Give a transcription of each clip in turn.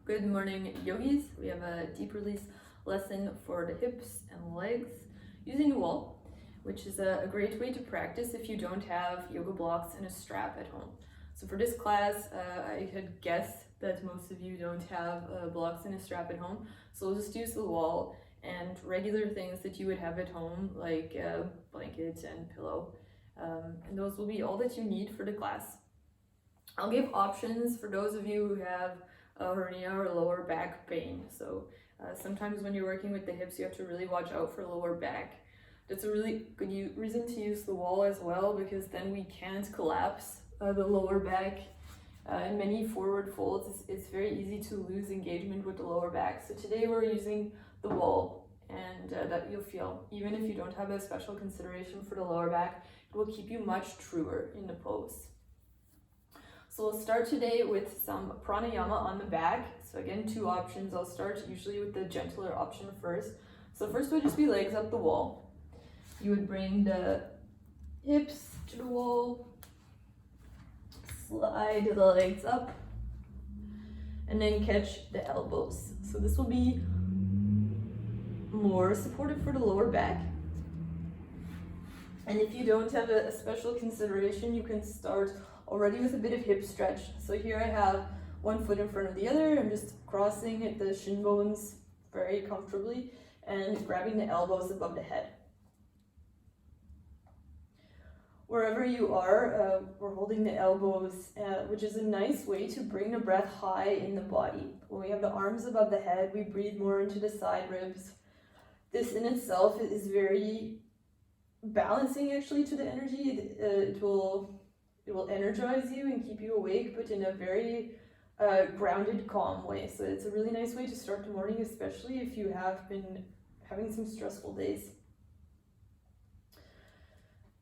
Good morning, yogis. We have a deep release lesson for the hips and legs using the wall, which is a great way to practice if you don't have yoga blocks and a strap at home. So for this class, I had guessed that most of you don't have blocks and a strap at home. So we'll just use the wall and regular things that you would have at home, like blankets and pillow. And those will be all that you need for the class. I'll give options for those of you who have a hernia or lower back pain. So sometimes when you're working with the hips, you have to really watch out for lower back. That's a really good reason to use the wall as well, because then we can't collapse the lower back. In many forward folds, it's very easy to lose engagement with the lower back. So today we're using the wall, and that you'll feel, even if you don't have a special consideration for the lower back, it will keep you much truer in the pose. So we'll start today with some pranayama on the back. So again, two options. I'll start usually with the gentler option first. So first would just be legs up the wall. You would bring the hips to the wall, slide the legs up, and then catch the elbows. So this will be more supportive for the lower back. And if you don't have a special consideration, you can start already with a bit of hip stretch. So here I have one foot in front of the other. I'm just crossing at the shin bones very comfortably and grabbing the elbows above the head. Wherever you are, we're holding the elbows, which is a nice way to bring the breath high in the body. When we have the arms above the head, we breathe more into the side ribs. This in itself is very balancing actually to the energy. It will energize you and keep you awake, but in a very grounded, calm way. So it's a really nice way to start the morning, especially if you have been having some stressful days.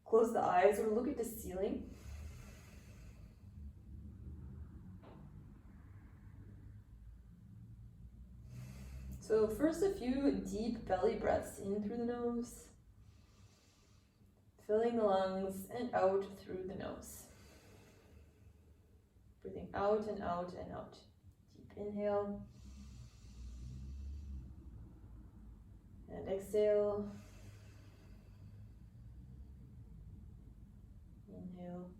Close the eyes or look at the ceiling. So first, a few deep belly breaths in through the nose, filling the lungs, and out through the nose. Breathing out and out and out. Deep inhale. And exhale. Inhale.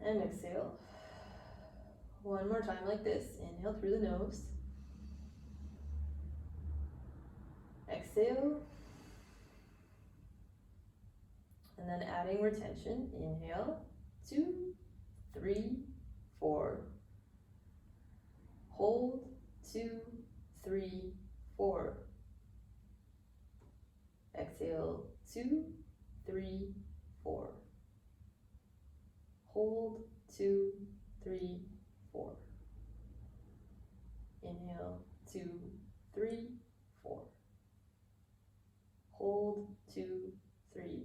And exhale. One more time like this. Inhale through the nose. Exhale. And then adding retention. Inhale. 2, 3, 4. Hold. 2, 3, 4. Exhale. 2, 3, 4. Hold. 2, 3, 4. Inhale. 2, 3, 4. Hold. 2, 3,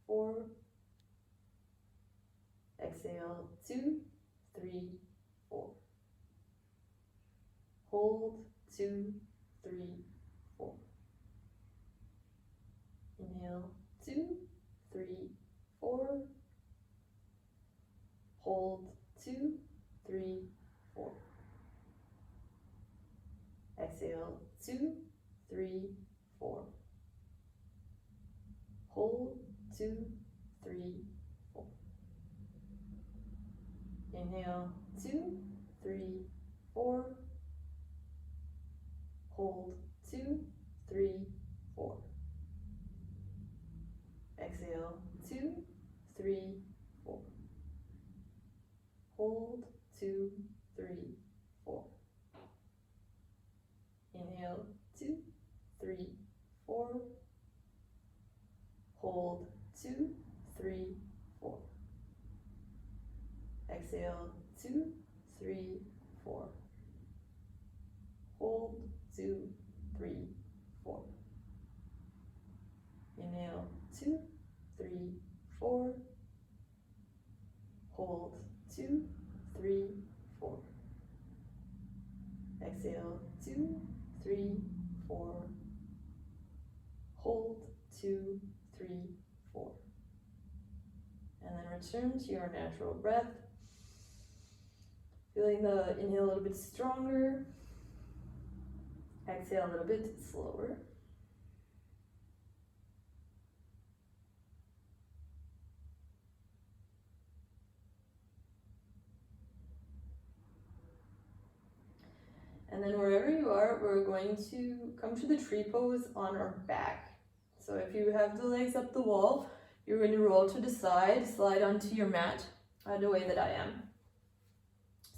4. Exhale. 2, 3, 4. Hold. 2, 3, 4. Inhale. 2, 3, 4. Hold. 2, 3, 4. Exhale. 2, 3, 4. Hold. 2, 3, 4. Inhale. 2, 3, 4. Hold. 2, 3, 4. Exhale. 2, 3, 4. Hold. 2, 3, 4. Inhale. 2, 3, 4. Hold. 2, 3, 4. Exhale. 2, 3, 4. Hold. 2, 3, 4. Inhale. 2, 3, 4. Hold. 2, 3, 4. Exhale. 2, 3, 4. Hold. 2, 3, 4. And then return to your natural breath. Feeling the inhale a little bit stronger. Exhale a little bit slower. And then wherever you are, we're going to come to the tree pose on our back. So if you have the legs up the wall, you're going to roll to the side, slide onto your mat, the way that I am.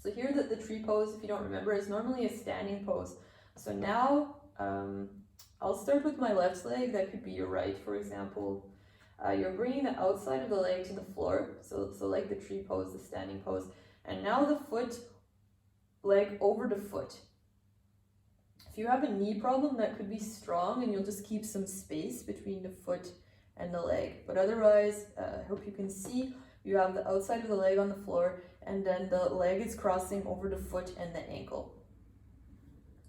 So here the tree pose, if you don't remember, is normally a standing pose. So now I'll start with my left leg. That could be your right, for example. You're bringing the outside of the leg to the floor, so like the tree pose, the standing pose. And now the foot, leg over the foot. If you have a knee problem, that could be strong, and you'll just keep some space between the foot and the leg. But otherwise, I hope you can see, you have the outside of the leg on the floor, and then the leg is crossing over the foot and the ankle.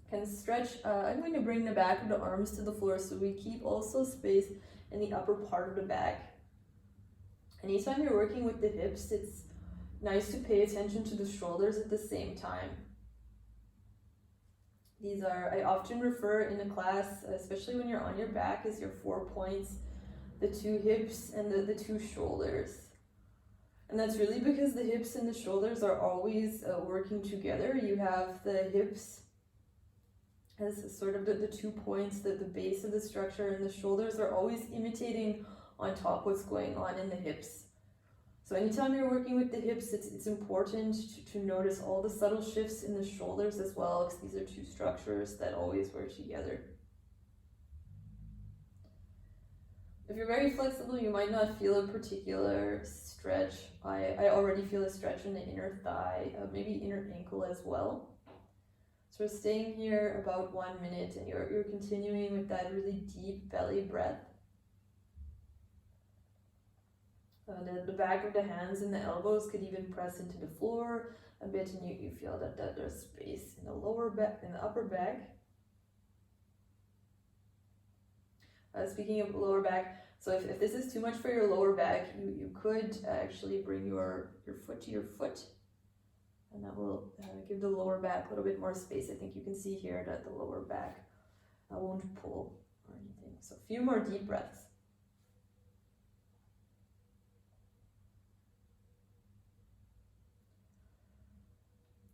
Can stretch, I'm going to bring the back of the arms to the floor so we keep also space in the upper part of the back. Anytime you're working with the hips, it's nice to pay attention to the shoulders at the same time. These are, I often refer in the class, especially when you're on your back, as your 4 points, the 2 hips and the 2 shoulders. And that's really because the hips and the shoulders are always working together. You have the hips as sort of the 2 points, the base of the structure, and the shoulders are always imitating on top what's going on in the hips. So anytime you're working with the hips, it's important to notice all the subtle shifts in the shoulders as well, because these are 2 structures that always work together. If you're very flexible, you might not feel a particular stretch. I already feel a stretch in the inner thigh, maybe inner ankle as well. So we're staying here about 1 minute, and you're continuing with that really deep belly breath. The back of the hands and the elbows could even press into the floor a bit, and you feel that there's space in the lower back, in the upper back. Speaking of lower back, so if this is too much for your lower back, you could actually bring your foot to your foot, and that will give the lower back a little bit more space. I think you can see here that the lower back won't pull or anything. So a few more deep breaths.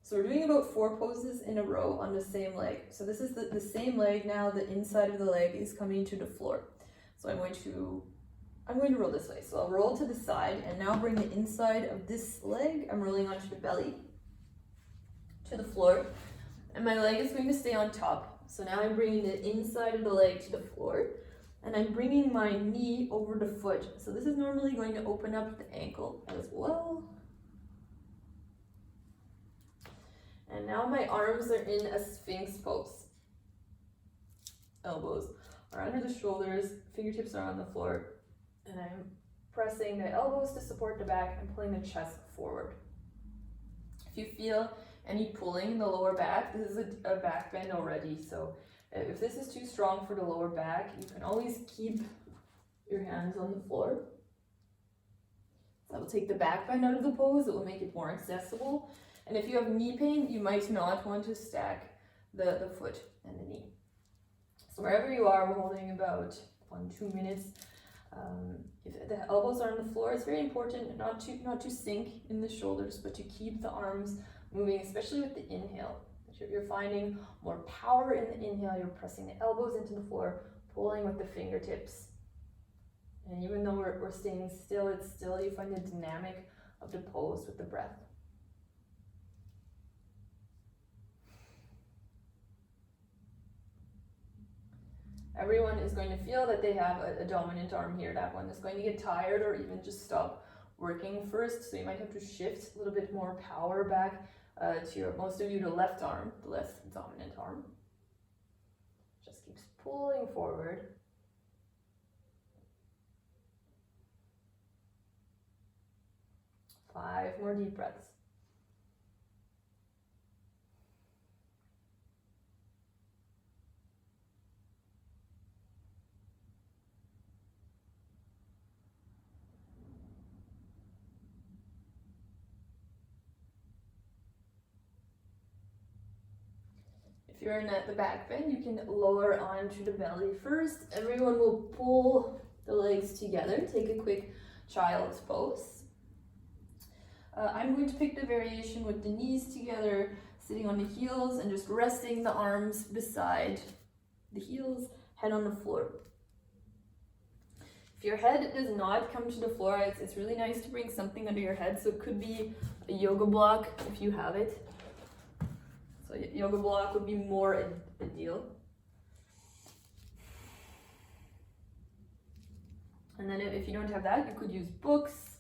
So we're doing about 4 poses in a row on the same leg. So this is the same leg now, the inside of the leg is coming to the floor. So I'm going to roll this way. So I'll roll to the side and now bring the inside of this leg, I'm rolling onto the belly, to the floor. And my leg is going to stay on top. So now I'm bringing the inside of the leg to the floor, and I'm bringing my knee over the foot. So this is normally going to open up the ankle as well. And now my arms are in a Sphinx pose. Elbows are under the shoulders, fingertips are on the floor, and I'm pressing the elbows to support the back and pulling the chest forward. If you feel any pulling in the lower back, this is a back bend already, so if this is too strong for the lower back, you can always keep your hands on the floor. That will take the back bend out of the pose, it will make it more accessible. And if you have knee pain, you might not want to stack the foot and the knee. So wherever you are, we're holding about 1-2 minutes. If the elbows are on the floor, it's very important not to sink in the shoulders, but to keep the arms moving, especially with the inhale. You're finding more power in the inhale, you're pressing the elbows into the floor, pulling with the fingertips. And even though we're staying still, you find the dynamic of the pose with the breath. Everyone is going to feel that they have a dominant arm here. That one is going to get tired or even just stop working first. So you might have to shift a little bit more power back to most of you, the left arm, the less dominant arm. Just keeps pulling forward. Five more deep breaths. If you're in the back bend, you can lower onto the belly first. Everyone will pull the legs together. Take a quick child's pose. I'm going to pick the variation with the knees together, sitting on the heels and just resting the arms beside the heels, head on the floor. If your head does not come to the floor, it's really nice to bring something under your head. So it could be a yoga block if you have it. So a yoga block would be more ideal. And then if you don't have that, you could use books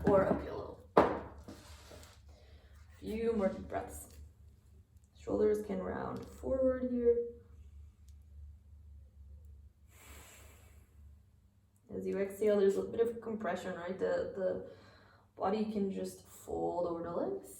or a pillow. A few more deep breaths. Shoulders can round forward here. As you exhale, there's a bit of compression, right? The body can just fold over the legs.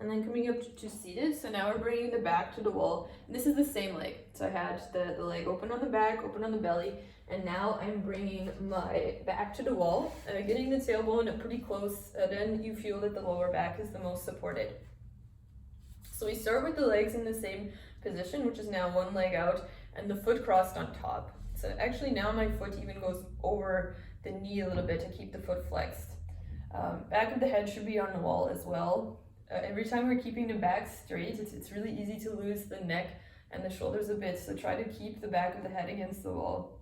And then coming up to seated, so now we're bringing the back to the wall. And this is the same leg. So I had the leg open on the back, open on the belly, and now I'm bringing my back to the wall, getting the tailbone pretty close, then you feel that the lower back is the most supported. So we start with the legs in the same position, which is now one leg out, and the foot crossed on top. So actually now my foot even goes over the knee a little bit to keep the foot flexed. Back of the head should be on the wall as well. Every time we're keeping the back straight, it's really easy to lose the neck and the shoulders a bit, so try to keep the back of the head against the wall.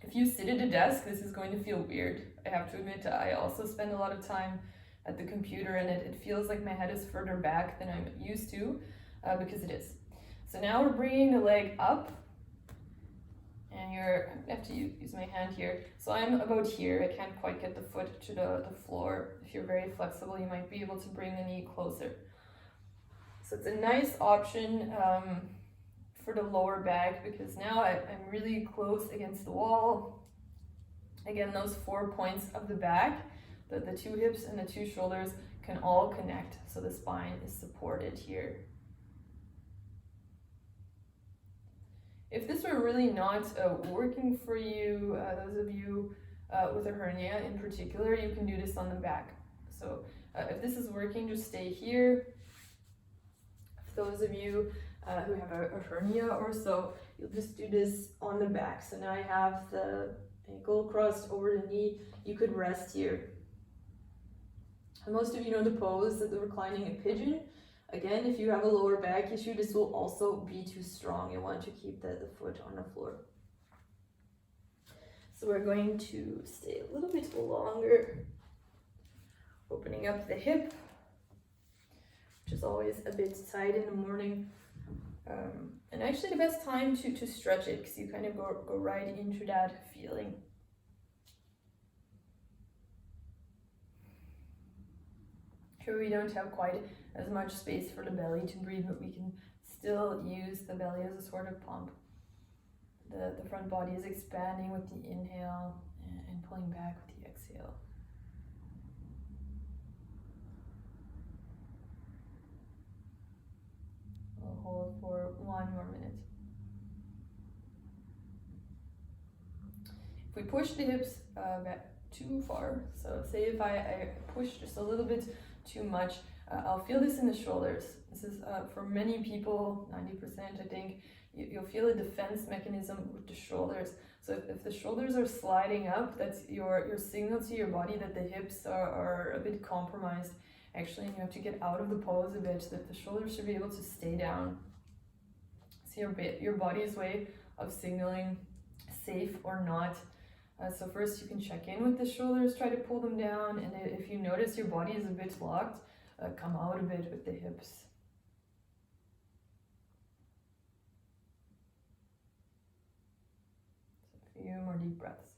If you sit at a desk, this is going to feel weird. I have to admit, I also spend a lot of time at the computer, and it feels like my head is further back than I'm used to, because it is. So now we're bringing the leg up, and I have to use my hand here. So I'm about here. I can't quite get the foot to the floor. If you're very flexible, you might be able to bring the knee closer. So it's a nice option for the lower back, because now I'm really close against the wall. Again, those 4 points of the back, the 2 hips and the 2 shoulders can all connect, so the spine is supported here. If this were really not working for you, those of you with a hernia in particular, you can do this on the back. So if this is working, just stay here. For those of you who have a hernia or so, you'll just do this on the back. So now I have the ankle crossed over the knee. You could rest here. And most of you know the pose, the reclining a pigeon. Again, if you have a lower back issue, this will also be too strong. You want to keep the foot on the floor. So we're going to stay a little bit longer, opening up the hip, which is always a bit tight in the morning. And actually the best time to stretch it, because you kind of go right into that feeling. Sure, we don't have quite as much space for the belly to breathe, but we can still use the belly as a sort of pump. The front body is expanding with the inhale and pulling back with the exhale. We'll hold for 1 more minute. If we push the hips back too far, so say if I push just a little bit too much, I'll feel this in the shoulders. This is for many people, 90% I think, you'll feel a defense mechanism with the shoulders. So if the shoulders are sliding up, that's your signal to your body that the hips are a bit compromised. Actually, and you have to get out of the pose a bit so that the shoulders should be able to stay down. It's your body's way of signaling safe or not. So first you can check in with the shoulders, try to pull them down, and if you notice your body is a bit locked, come out a bit with the hips. So a few more deep breaths.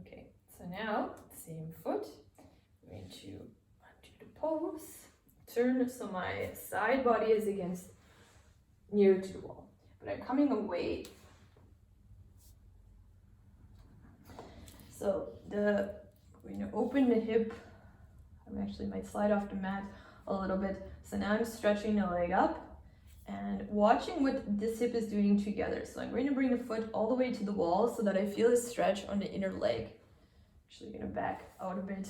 Okay, so now, same foot, I'm going to undo the pose, turn so my side body is against near to the wall. But I'm coming away. So we're gonna open the hip. I actually might slide off the mat a little bit. So now I'm stretching the leg up and watching what this hip is doing together. So I'm going to bring the foot all the way to the wall so that I feel a stretch on the inner leg. Actually gonna back out a bit.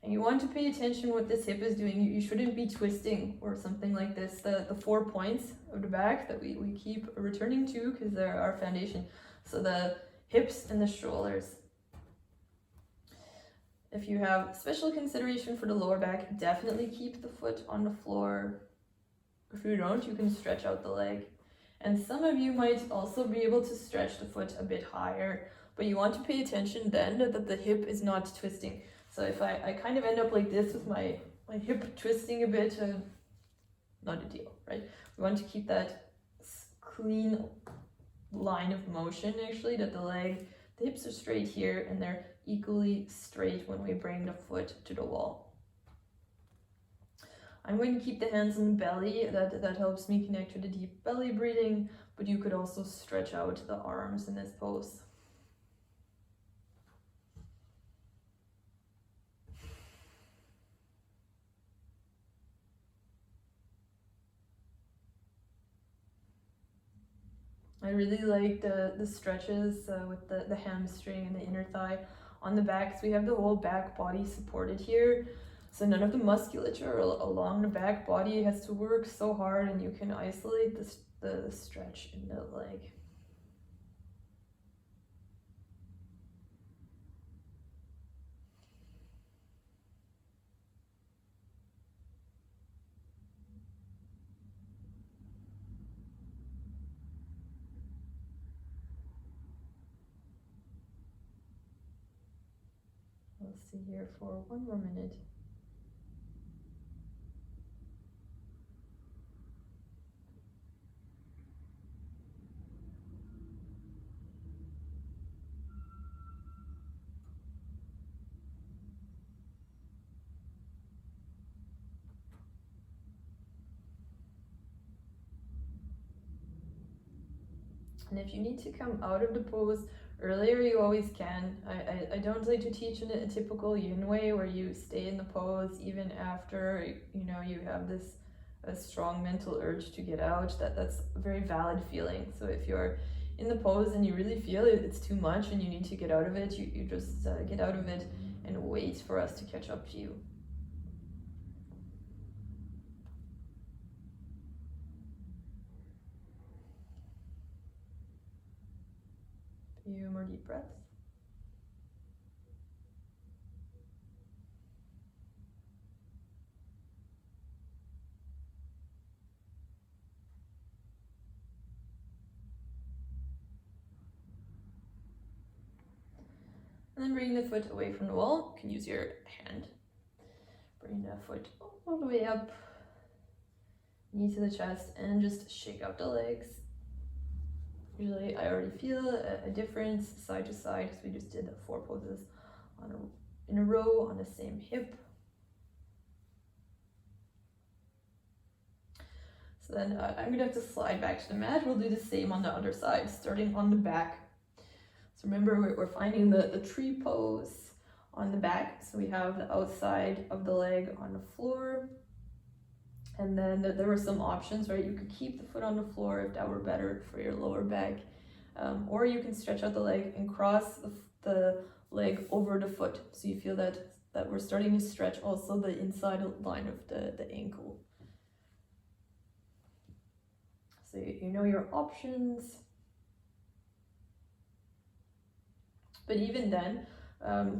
And you want to pay attention what this hip is doing. You shouldn't be twisting or something like this. The 4 points of the back that we keep returning to because they're our foundation. So the hips and the shoulders. If you have special consideration for the lower back, definitely keep the foot on the floor. If you don't, you can stretch out the leg. And some of you might also be able to stretch the foot a bit higher, but you want to pay attention then that the hip is not twisting. So if I kind of end up like this with my hip twisting a bit, not a deal, right? We want to keep that clean line of motion actually, that the hips are straight here and they're equally straight when we bring the foot to the wall. I'm going to keep the hands on the belly. That helps me connect to the deep belly breathing, but you could also stretch out the arms in this pose. I really like the stretches with the hamstring and the inner thigh on the back. So we have the whole back body supported here. So none of the musculature along the back body has to work so hard, and you can isolate the stretch in the leg. Let's see here for 1 more minute. And if you need to come out of the pose earlier, you always can. I don't like to teach in a typical yin way where you stay in the pose even after you have this a strong mental urge to get out. That's a very valid feeling. So if you're in the pose and you really feel it's too much and you need to get out of it, you just get out of it and wait for us to catch up to you. Few more deep breaths. And then bring the foot away from the wall. You can use your hand. Bring the foot all the way up, knee to the chest, and just shake out the legs. Usually I already feel a difference side to side because we just did 4 poses in a row on the same hip. So then I'm gonna have to slide back to the mat. We'll do the same on the other side, starting on the back. So remember, we're finding the tree pose on the back. So we have the outside of the leg on the floor. And then there were some options, right? You could keep the foot on the floor if that were better for your lower back. Or you can stretch out the leg and cross the leg over the foot. So you feel that we're starting to stretch also the inside line of the ankle. So you know your options. But even then,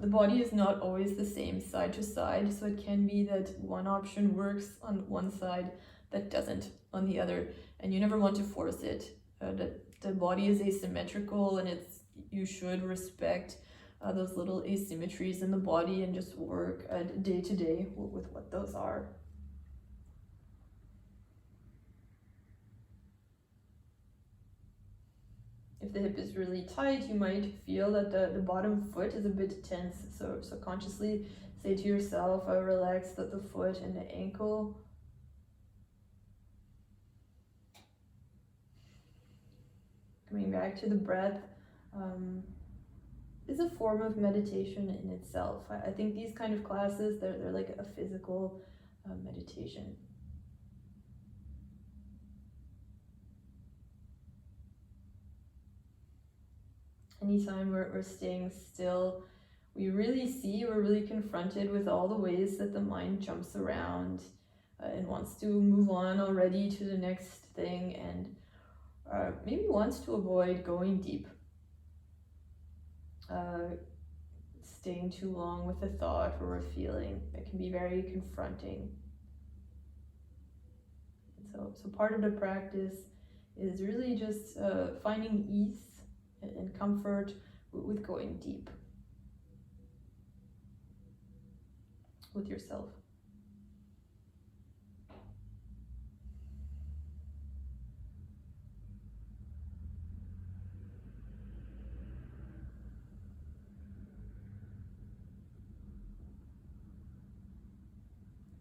the body is not always the same side to side, so it can be that one option works on one side that doesn't on the other, and you never want to force it. The body is asymmetrical, and you should respect those little asymmetries in the body and just work day to day with what those are. If the hip is really tight, you might feel that the bottom foot is a bit tense. So consciously say to yourself, relax the foot and the ankle. coming back to the breath is a form of meditation in itself. I think these kind of classes, they're like a physical meditation. Anytime we're staying still, we're really confronted with all the ways that the mind jumps around and wants to move on already to the next thing, and maybe wants to avoid going deep. Staying too long with a thought or a feeling, that can be very confronting. And so part of the practice is really just finding ease and comfort with going deep with yourself.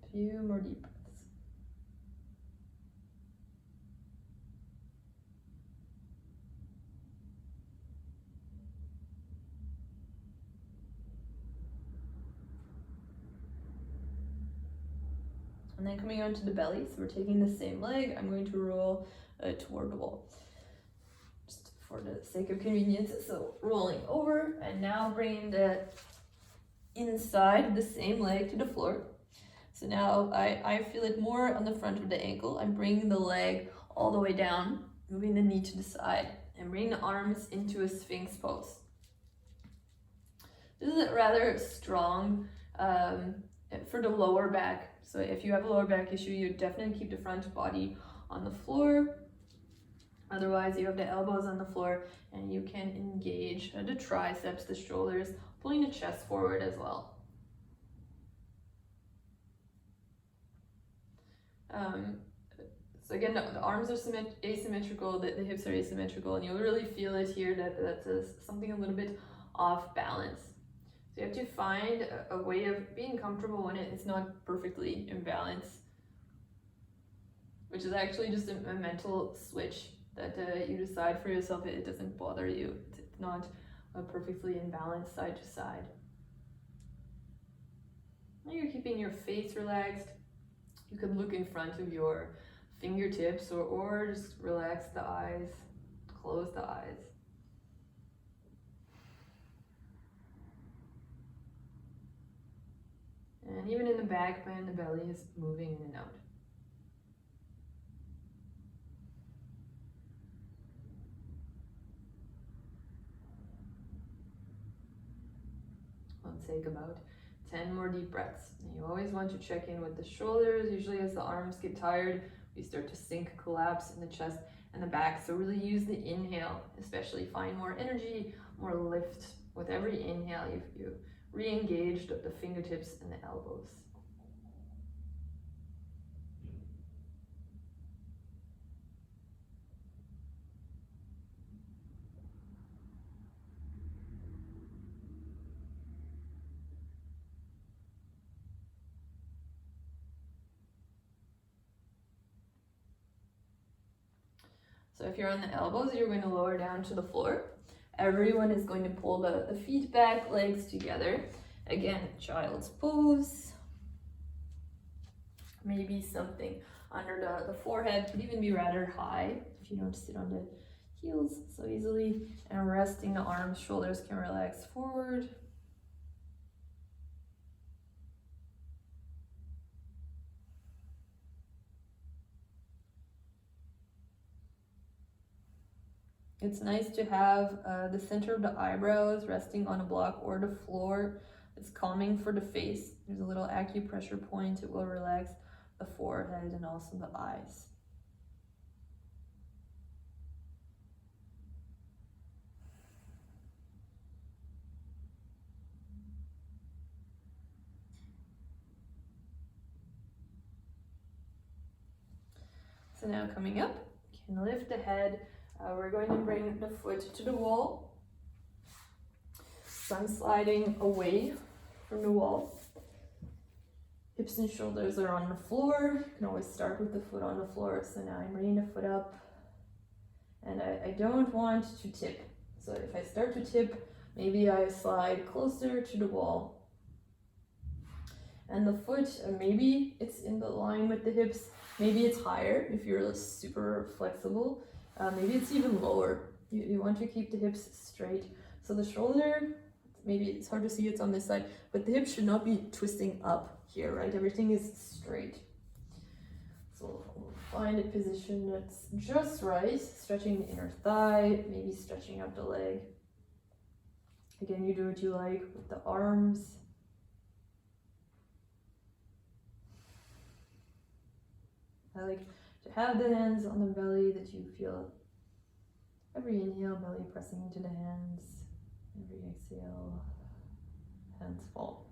A few more deep breaths. And then coming onto the belly, so we're taking the same leg. I'm going to roll toward the wall, just for the sake of convenience. So rolling over, and now bringing the inside the same leg to the floor. So now I feel it more on the front of the ankle. I'm bringing the leg all the way down, moving the knee to the side, and bringing the arms into a Sphinx pose. This is rather strong for the lower back. So if you have a lower back issue, you definitely keep the front body on the floor. Otherwise, you have the elbows on the floor, and you can engage the triceps, the shoulders, pulling the chest forward as well. So again, the arms are asymmetrical, the hips are asymmetrical, and you'll really feel it here that that's something a little bit off balance. So you have to find a way of being comfortable when it's not perfectly in balance, which is actually just a mental switch that you decide for yourself. It doesn't bother you. It's not perfectly in balance side to side. Now you're keeping your face relaxed. You can look in front of your fingertips or just relax the eyes, close the eyes. And even in the back bend, the belly is moving in and out. I'll take about 10 more deep breaths. And you always want to check in with the shoulders. Usually as the arms get tired, we start to sink, collapse in the chest and the back. So really use the inhale, especially find more energy, more lift. With every inhale, you re-engage the fingertips and the elbows. So if you're on the elbows, you're going to lower down to the floor. Everyone is going to pull the feet back, legs together. Again, child's pose. Maybe something under the forehead could even be rather high if you don't sit on the heels so easily. And resting the arms, shoulders can relax forward. It's nice to have the center of the eyebrows resting on a block or the floor. It's calming for the face. There's a little acupressure point. It will relax the forehead and also the eyes. So now coming up, you can lift the head. We're going to bring the foot to the wall. So I'm sliding away from the wall. Hips and shoulders are on the floor. You can always start with the foot on the floor. So now I'm bringing the foot up and I don't want to tip. So if I start to tip, maybe I slide closer to the wall. And the foot, maybe it's in the line with the hips, maybe it's higher if you're super flexible, maybe it's even lower. You want to keep the hips straight. So the shoulder, maybe it's hard to see, it's on this side, but the hips should not be twisting up here, right? Everything is straight. So we'll find a position that's just right, stretching the inner thigh, maybe stretching out the leg. Again, you do what you like with the arms. I like to have the hands on the belly, that you feel every inhale, belly pressing into the hands. Every exhale, hands fall.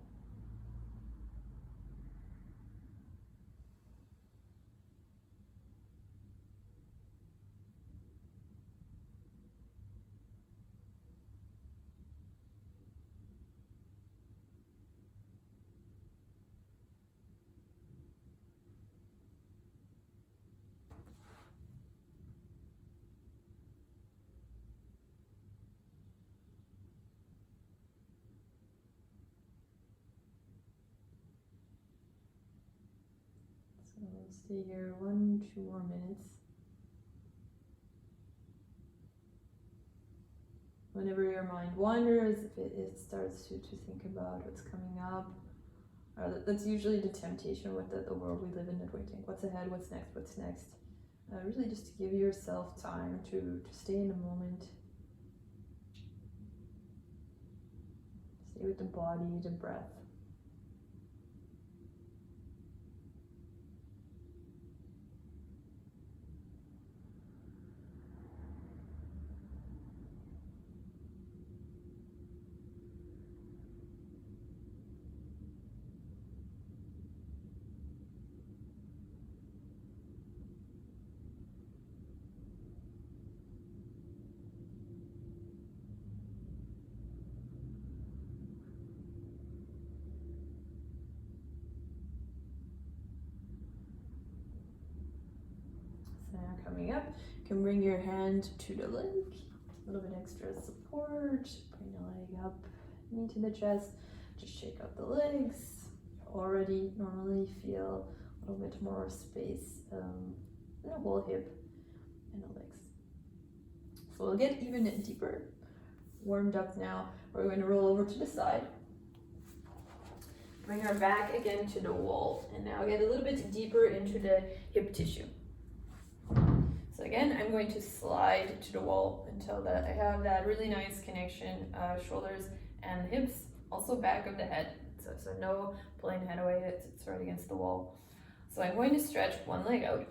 So we'll stay here 1-2 more minutes. Whenever your mind wanders, if it starts to think about what's coming up, that's usually the temptation with the world we live in, that we think, what's ahead, what's next. Really just to give yourself time to stay in the moment. Stay with the body, the breath. So now coming up, you can bring your hand to the leg, a little bit extra support, bring the leg up, knee to the chest, just shake out the legs. Already normally feel a little bit more space in the whole hip and the legs. So we'll get even deeper. Warmed up now, we're going to roll over to the side. Bring our back again to the wall, and now get a little bit deeper into the hip tissue. So again, I'm going to slide to the wall until that I have that really nice connection, shoulders and hips, also back of the head. So no pulling the head away, it's right against the wall. So I'm going to stretch one leg out.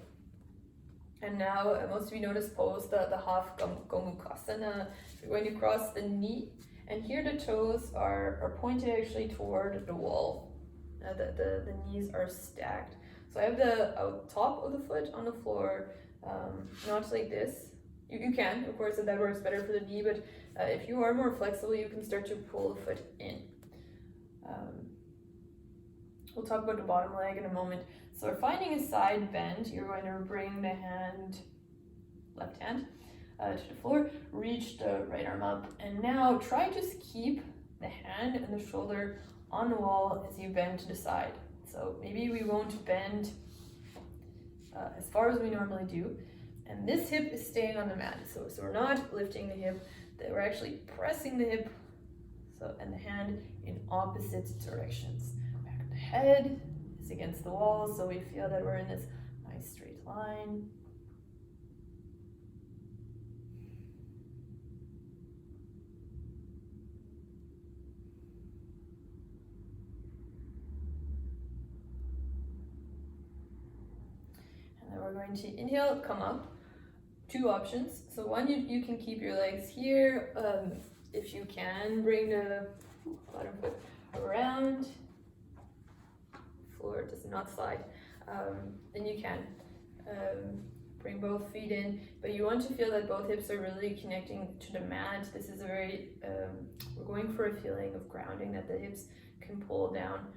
And now, most of you know this pose, the half Gomukhasana. You're going to cross the knee, and here the toes are pointed actually toward the wall. The knees are stacked. So I have the top of the foot on the floor, not like this. You can, of course, if that works better for the knee, but if you are more flexible, you can start to pull the foot in. We'll talk about the bottom leg in a moment. So we're finding a side bend. You're going to bring the hand, left hand, to the floor, reach the right arm up, and now try to just keep the hand and the shoulder on the wall as you bend to the side. So maybe we won't bend as far as we normally do, and this hip is staying on the mat. So we're not lifting the hip, we're actually pressing the hip, and the hand in opposite directions. Back of the head is against the wall, so we feel that we're in this nice straight line. And then we're going to inhale, come up. Two options. So one, you can keep your legs here. If you can, bring the bottom foot around. Floor does not slide. Then you can bring both feet in, but you want to feel that both hips are really connecting to the mat. This is a very, we're going for a feeling of grounding, that the hips can pull down.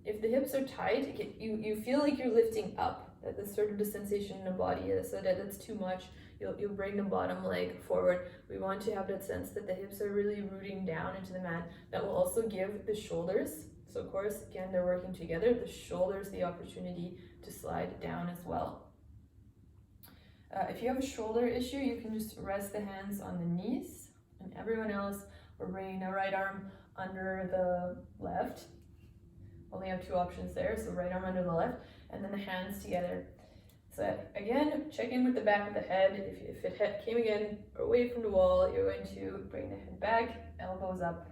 If the hips are tight, you feel like you're lifting up. That's sort of the sensation in the body, so that's too much. you'll bring the bottom leg forward. We want to have that sense that the hips are really rooting down into the mat. That will also give the shoulders, so of course, again, they're working together, the shoulders the opportunity to slide down as well. If you have a shoulder issue, you can just rest the hands on the knees, and everyone else, we're bringing the right arm under the left. Only have two options there, so right arm under the left, and then the hands together. So again, check in with the back of the head. If it came again away from the wall, you're going to bring the head back, elbows up.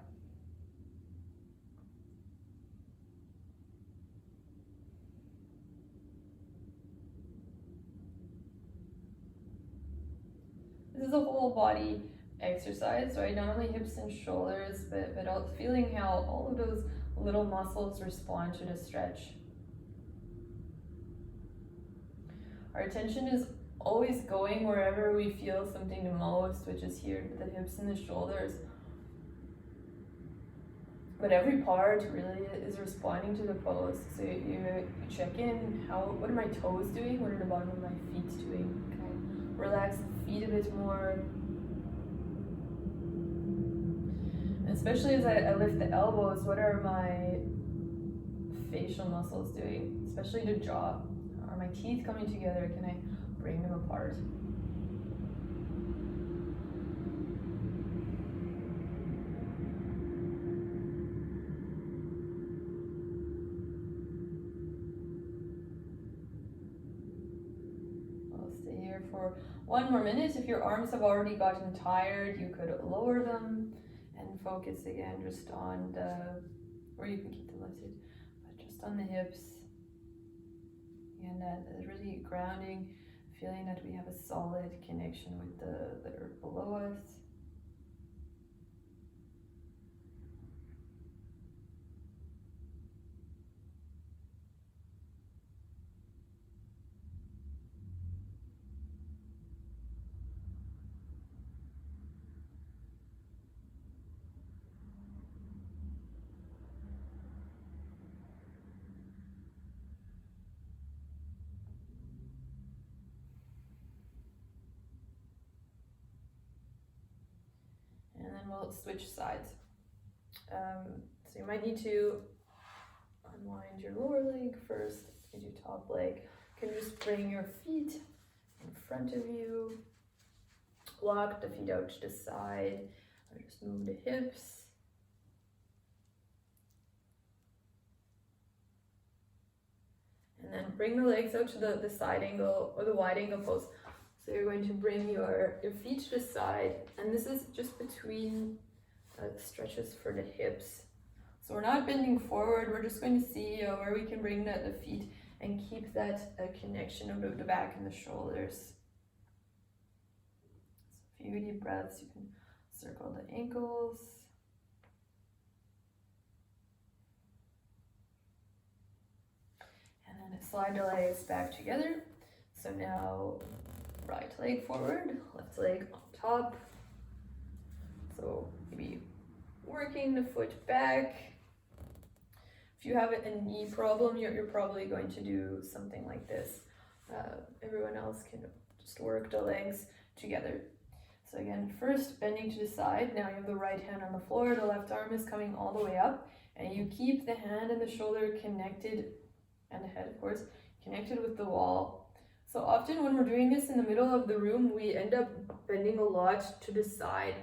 This is a whole body exercise, right? Not only hips and shoulders, but also feeling how all of those little muscles respond to the stretch. Our attention is always going wherever we feel something the most, which is here, the hips and the shoulders. But every part really is responding to the pose. So you check in, what are my toes doing? What are the bottom of my feet doing? Okay. Relax the feet a bit more. And especially as I lift the elbows, what are my facial muscles doing? Especially the jaw. Are my teeth coming together? Can I bring them apart? I'll stay here for one more minute. If your arms have already gotten tired, you could lower them and focus again just on or you can keep them lifted, but just on the hips. And that really grounding, feeling that we have a solid connection with the earth below us. And then we'll switch sides. So you might need to unwind your lower leg first. You do top leg. You can just bring your feet in front of you. Walk the feet out to the side. Or just move the hips. And then bring the legs out to the side angle or the wide angle pose. So you're going to bring your feet to the side, and this is just between stretches for the hips. So we're not bending forward, we're just going to see where we can bring the feet and keep that connection of the back and the shoulders. So a few deep breaths, you can circle the ankles. And then slide the legs back together. So now right leg forward, left leg on top. So maybe working the foot back. If you have a knee problem, you're probably going to do something like this. Everyone else can just work the legs together. So again, first bending to the side. Now you have the right hand on the floor, the left arm is coming all the way up, and you keep the hand and the shoulder connected, and the head of course, connected with the wall. So often when we're doing this in the middle of the room, we end up bending a lot to the side,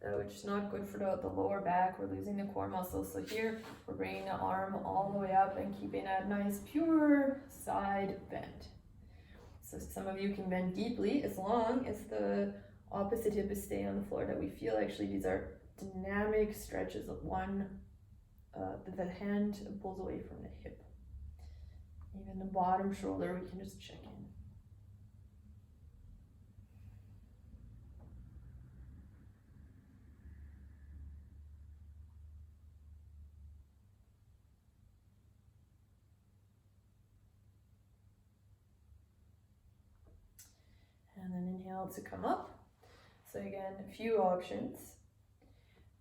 which is not good for the lower back. We're losing the core muscles. So here, we're bringing the arm all the way up and keeping that nice, pure side bend. So some of you can bend deeply as long as the opposite hip is staying on the floor, that we feel actually these are dynamic stretches of one, the hand pulls away from the hip. Even the bottom shoulder, we can just check in. And then inhale to come up. So again, a few options.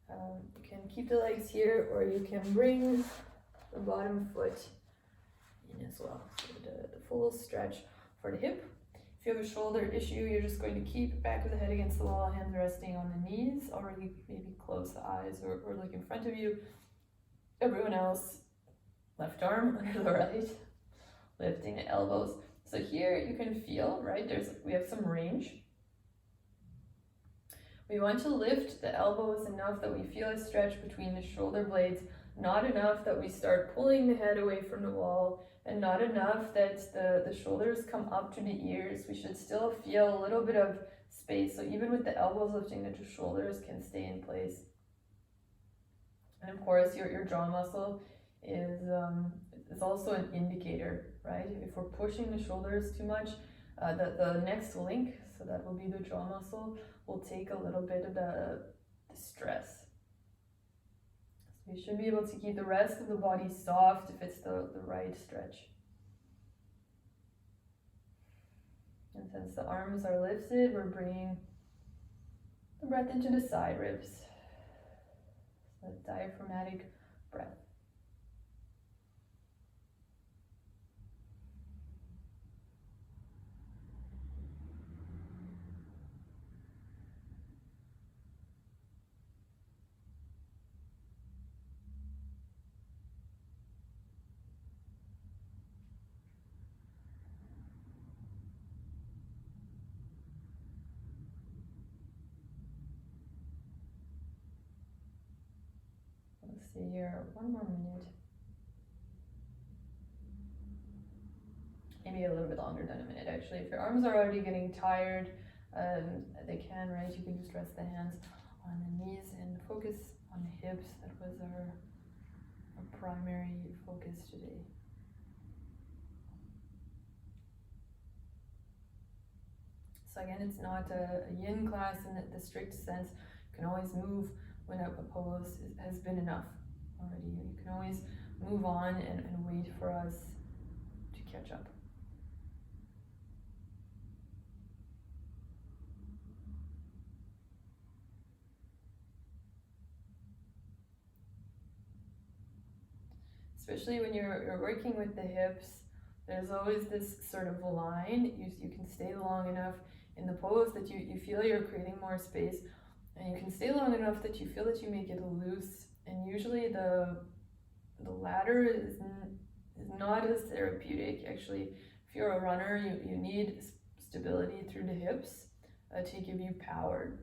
You can keep the legs here, or you can bring the bottom foot in as well. So the full stretch for the hip. If you have a shoulder issue, you're just going to keep back of the head against the wall, hands resting on the knees, or you maybe close the eyes or look in front of you. Everyone else, left arm under the right, lifting the elbows. So here you can feel, right, we have some range. We want to lift the elbows enough that we feel a stretch between the shoulder blades, not enough that we start pulling the head away from the wall, and not enough that the shoulders come up to the ears. We should still feel a little bit of space. So even with the elbows lifting, the shoulders can stay in place. And of course, your jaw muscle is also an indicator, right? If we're pushing the shoulders too much, the next link, so that will be the jaw muscle, will take a little bit of the stress. So we should be able to keep the rest of the body soft if it's the right stretch. And since the arms are lifted, we're bringing the breath into the side ribs. So diaphragmatic breath. Let's see here, one more minute. Maybe a little bit longer than a minute actually. If your arms are already getting tired, they can, right? You can just rest the hands on the knees and focus on the hips. That was our primary focus today. So again, it's not a yin class in the strict sense. You can always move when a pose has been enough already. You can always move on and wait for us to catch up. Especially when you're working with the hips, there's always this sort of line. You can stay long enough in the pose that you feel you're creating more space, and you can stay long enough that you feel that you make it loose. And usually the latter is not as therapeutic. Actually, if you're a runner, you need stability through the hips to give you power.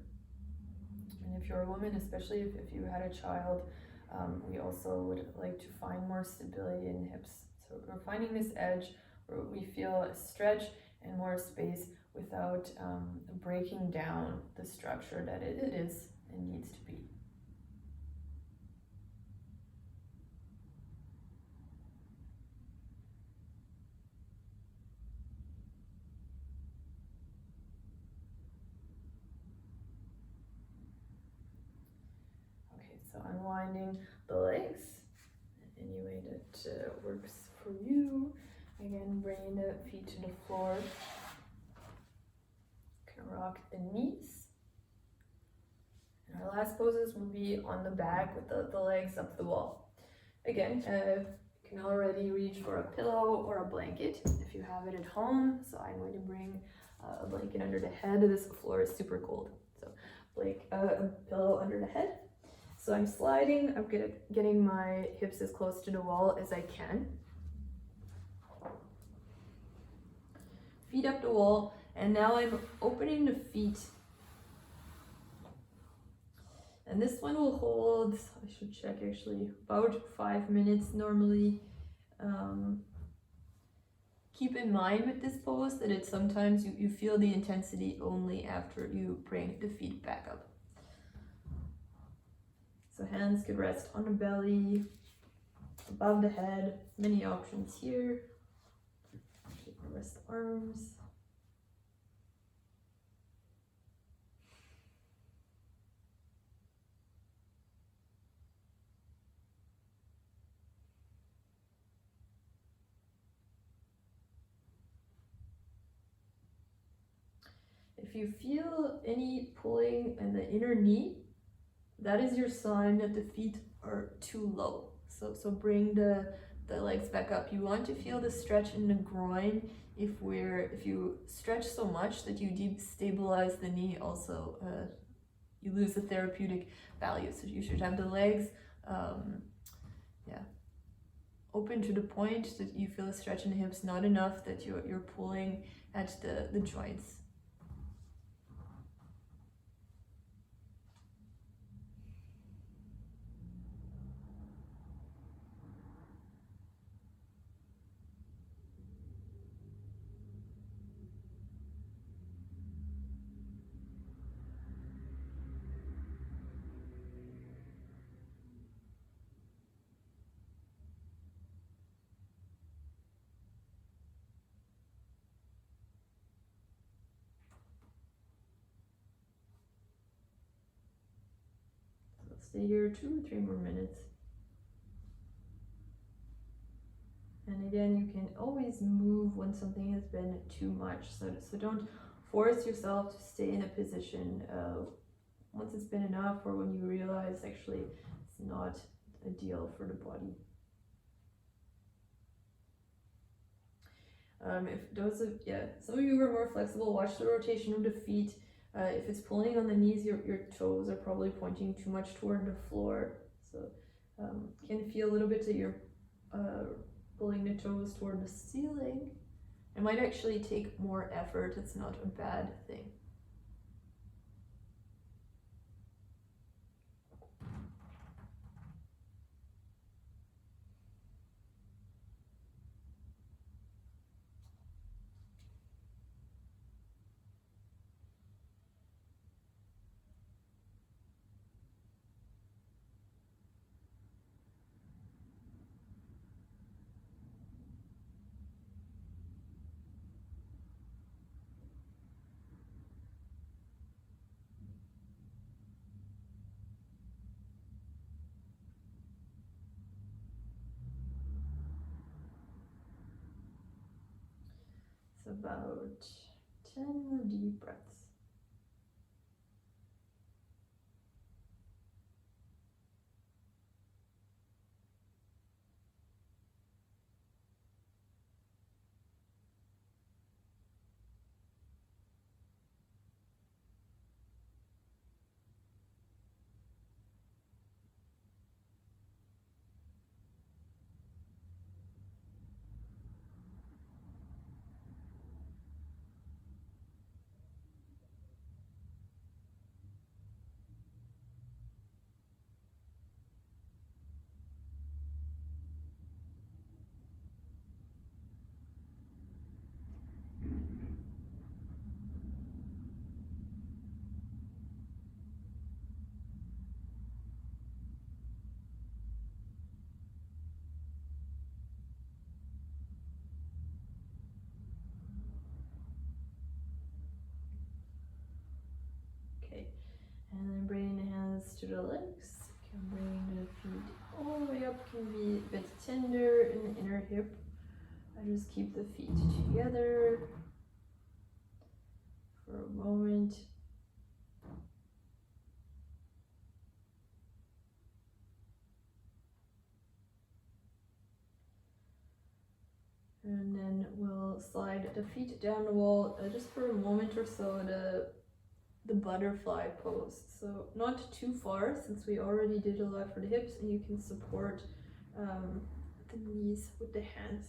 And if you're a woman, especially if you had a child, we also would like to find more stability in hips. So we're finding this edge where we feel a stretch and more space without breaking down the structure that it is and needs to be. Okay, so unwinding the legs any way that works for you. Again, bring the feet to the floor. Can rock the knees. And our last poses will be on the back with the legs up the wall. Again, you can already reach for a pillow or a blanket if you have it at home. So I'm going to bring a blanket under the head. This floor is super cold, so a pillow under the head. So I'm sliding. I'm getting my hips as close to the wall as I can. Feet up the wall, and now I'm opening the feet. And this one will hold, I should check actually, about 5 minutes normally. Keep in mind with this pose that it's sometimes you feel the intensity only after you bring the feet back up. So hands could rest on the belly, above the head, many options here. Rest the arms. If you feel any pulling in the inner knee, that is your sign that the feet are too low. So bring the the legs back up. You want to feel the stretch in the groin. If you stretch so much that you destabilize the knee, also you lose the therapeutic value. So you should have the legs open to the point that you feel a stretch in the hips, not enough that you're pulling at the joints. Stay here 2 or 3 more minutes. And again, you can always move when something has been too much. So don't force yourself to stay in a position once it's been enough, or when you realize actually it's not ideal for the body. Some of you who are more flexible, watch the rotation of the feet. If it's pulling on the knees, your toes are probably pointing too much toward the floor. So you can feel a little bit that you're pulling the toes toward the ceiling. It might actually take more effort. It's not a bad thing. It's about 10 more deep breaths. And then bring the hands to the legs. You can bring the feet all the way up. Can be a bit tender in the inner hip. I just keep the feet together for a moment. And then we'll slide the feet down the wall just for a moment or so, the butterfly pose. So not too far, since we already did a lot for the hips, and you can support the knees with the hands.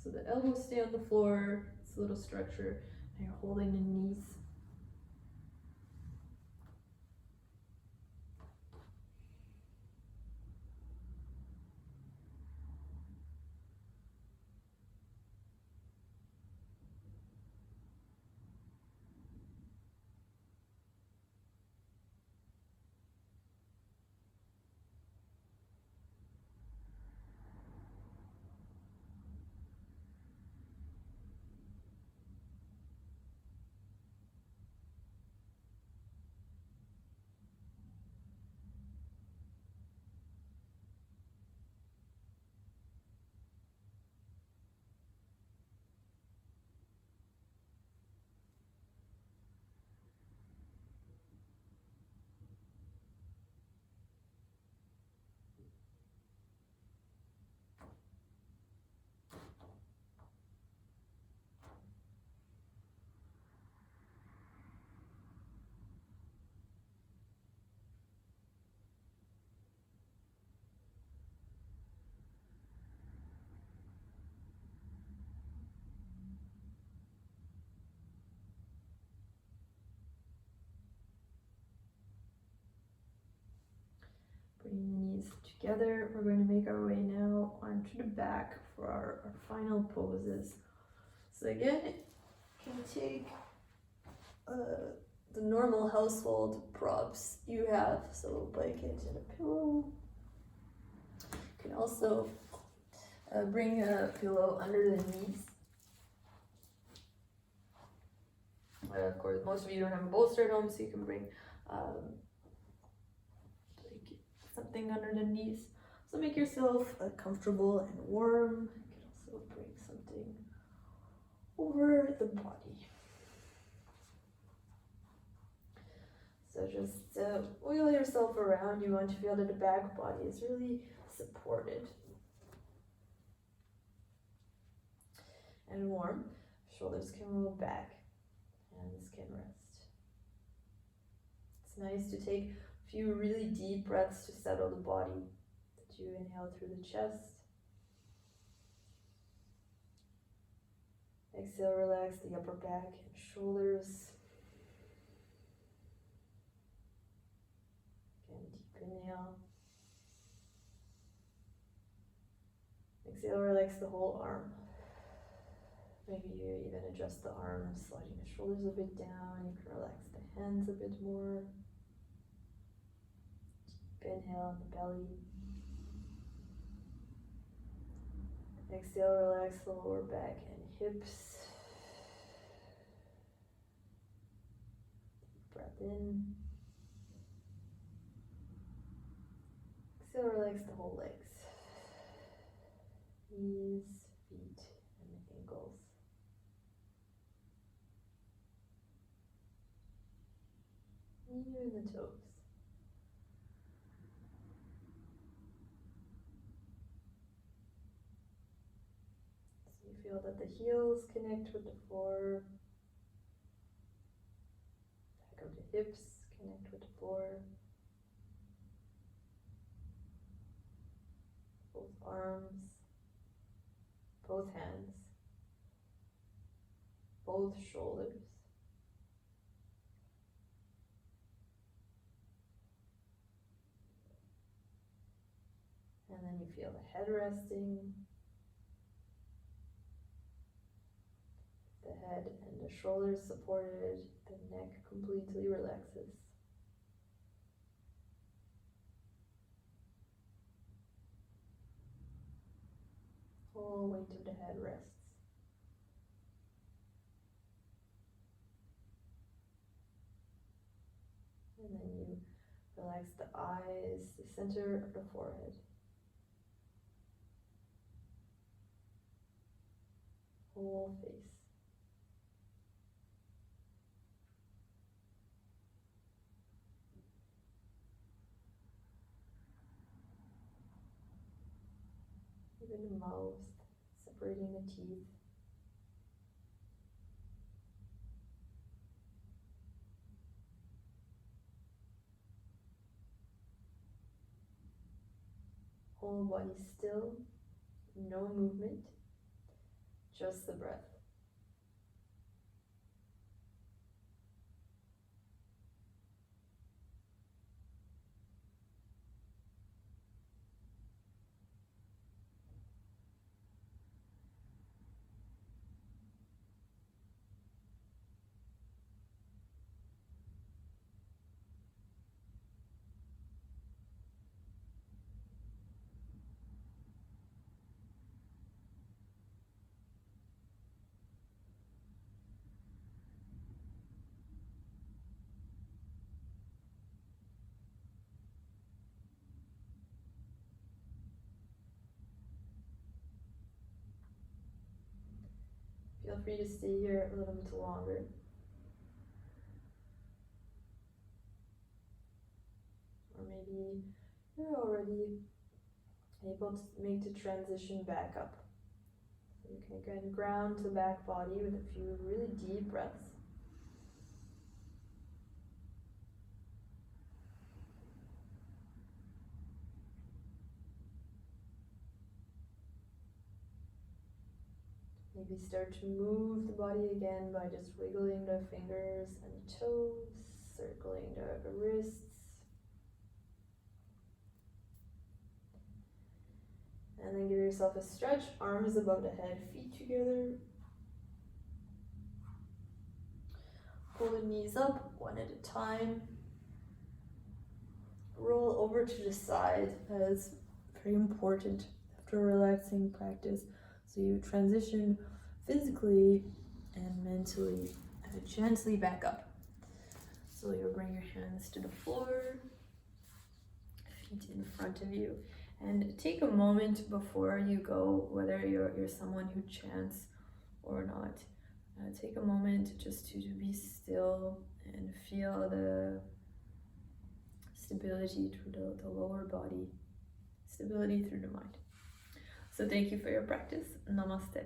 So the elbows stay on the floor, it's a little structure, and you're holding the knees. knees together. We're going to make our way now onto the back for our final poses. So again, you can take the normal household props you have, so a blanket and a pillow. You can also bring a pillow under the knees. Of course, most of you don't have a bolster at home, so you can bring like something under the knees. So make yourself comfortable and warm. You can also bring something over the body. So just wheel yourself around. You want to feel that the back body is really supported and warm. Shoulders can roll back, hands can rest. It's nice to take a few really deep breaths to settle the body. That you inhale through the chest. Exhale, relax the upper back and shoulders. Again, deep inhale. Exhale, relax the whole arm. Maybe you even adjust the arms, sliding the shoulders a bit down. You can relax the hands a bit more. Deep inhale in the belly. Exhale, relax the lower back and hips. Deep breath in. Exhale, relax the whole legs. Knees, feet, and ankles. Even the toes. So you feel that the heels connect with the floor. Back of the hips connect with the floor. Both arms, both hands, both shoulders. And then you feel the head resting, the head and the shoulders supported, the neck completely relaxes. Whole weight of the head rests. And then you relax the eyes, the center of the forehead. Whole face. Even the mouth, separating the teeth. Whole body still, no movement, just the breath. Feel free to stay here a little bit longer. Or maybe you're already able to make the transition back up. So you can again ground the back body with a few really deep breaths. Maybe start to move the body again by just wiggling the fingers and the toes, circling the wrists. And then give yourself a stretch, arms above the head, feet together. Pull the knees up one at a time. Roll over to the side. That is very important after a relaxing practice. So you transition physically and mentally gently back up. So you'll bring your hands to the floor, feet in front of you. And take a moment before you go, whether you're someone who chants or not. Take a moment just to be still and feel the stability through the lower body, stability through the mind. So thank you for your practice. Namaste.